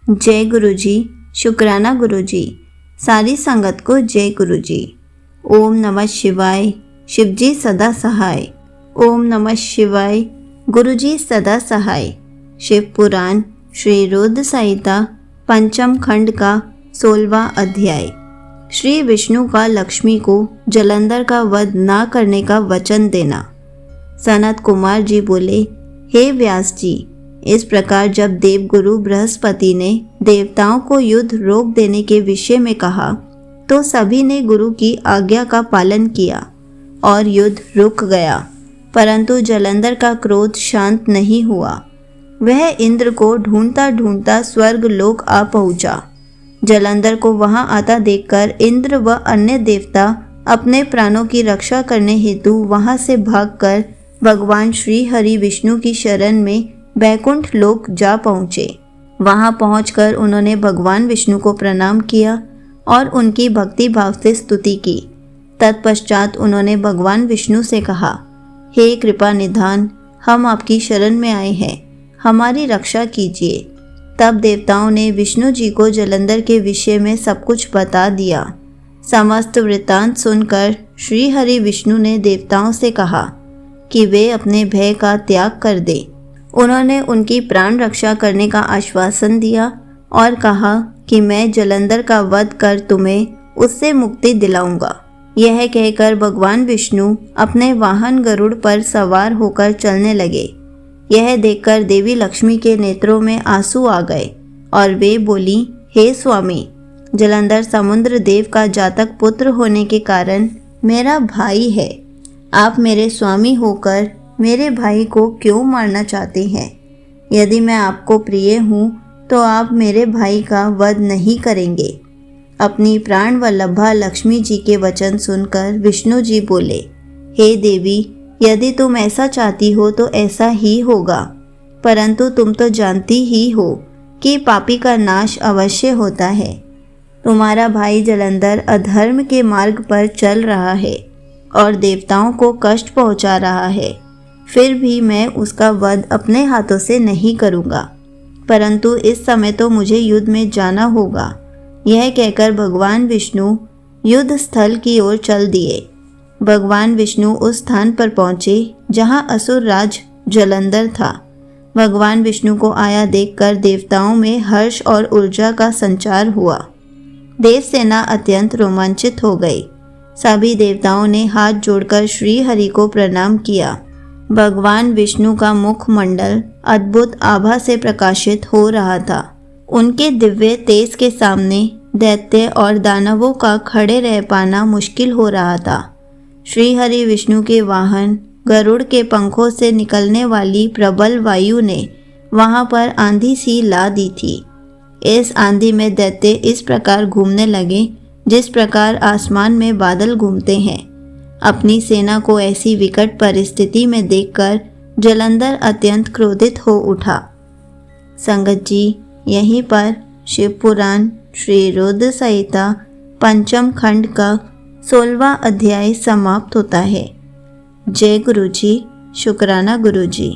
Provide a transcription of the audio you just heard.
जय गुरु जी, शुक्राना गुरु जी। सारी संगत को जय गुरु जी। ओम नमः शिवाय, शिव जी सदा सहाय। ओम नमः शिवाय, गुरु जी सदा सहाय। शिव पुराण श्री रुद्र संहिता पंचम खंड का 16वां अध्याय। श्री विष्णु का लक्ष्मी को जलंधर का वध न करने का वचन देना। सनत कुमार जी बोले, हे व्यास जी, इस प्रकार जब देवगुरु बृहस्पति ने देवताओं को युद्ध रोक देने के विषय में कहा तो सभी ने गुरु की आज्ञा का पालन किया और युद्ध रुक गया, परंतु जलंधर का क्रोध शांत नहीं हुआ। वह इंद्र को ढूंढता ढूंढता स्वर्ग लोक आ पहुंचा। जलंधर को वहां आता देखकर इंद्र व अन्य देवता अपने प्राणों की रक्षा करने हेतु वहां से भागकर भगवान श्री हरि विष्णु की शरण में बैकुंठ लोक जा पहुँचे। वहां पहुंचकर उन्होंने भगवान विष्णु को प्रणाम किया और उनकी भक्ति भाव से स्तुति की। तत्पश्चात उन्होंने भगवान विष्णु से कहा, हे कृपा निधान, हम आपकी शरण में आए हैं, हमारी रक्षा कीजिए। तब देवताओं ने विष्णु जी को जलंधर के विषय में सब कुछ बता दिया। समस्त वृत्तांत सुनकर श्री हरि विष्णु ने देवताओं से कहा कि वे अपने भय का त्याग कर दें। उन्होंने उनकी प्राण रक्षा करने का आश्वासन दिया और कहा कि मैं जलंधर का वध कर तुम्हें उससे मुक्ति दिलाऊंगा। यह कहकर भगवान विष्णु अपने वाहन गरुड़ पर सवार होकर चलने लगे। यह देखकर देवी लक्ष्मी के नेत्रों में आंसू आ गए और वे बोली, हे स्वामी, जलंधर समुद्र देव का जातक पुत्र होने के कारण मेरा भाई है। आप मेरे स्वामी होकर मेरे भाई को क्यों मारना चाहते हैं? यदि मैं आपको प्रिय हूँ तो आप मेरे भाई का वध नहीं करेंगे। अपनी प्राण वल्लभा लक्ष्मी जी के वचन सुनकर विष्णु जी बोले, हे देवी, यदि तुम ऐसा चाहती हो तो ऐसा ही होगा, परंतु तुम तो जानती ही हो कि पापी का नाश अवश्य होता है। तुम्हारा भाई जलंधर अधर्म के मार्ग पर चल रहा है और देवताओं को कष्ट पहुंचा रहा है, फिर भी मैं उसका वध अपने हाथों से नहीं करूँगा, परंतु इस समय तो मुझे युद्ध में जाना होगा। यह कहकर भगवान विष्णु युद्ध स्थल की ओर चल दिए। भगवान विष्णु उस स्थान पर पहुँचे जहाँ असुर राज जलंधर था। भगवान विष्णु को आया देखकर देवताओं में हर्ष और ऊर्जा का संचार हुआ। देवसेना अत्यंत रोमांचित हो गई। सभी देवताओं ने हाथ जोड़कर श्री हरि को प्रणाम किया। भगवान विष्णु का मुखमंडल अद्भुत आभा से प्रकाशित हो रहा था। उनके दिव्य तेज के सामने दैत्य और दानवों का खड़े रह पाना मुश्किल हो रहा था। श्री हरि विष्णु के वाहन गरुड़ के पंखों से निकलने वाली प्रबल वायु ने वहां पर आंधी सी ला दी थी। इस आंधी में दैत्य इस प्रकार घूमने लगे जिस प्रकार आसमान में बादल घूमते हैं। अपनी सेना को ऐसी विकट परिस्थिति में देखकर जलंधर अत्यंत क्रोधित हो उठा। संगत जी, यहीं पर शिव पुराण श्री रुद्र संहिता पंचम खंड का 16वां अध्याय समाप्त होता है। जय गुरु जी, शुक्राना गुरु जी।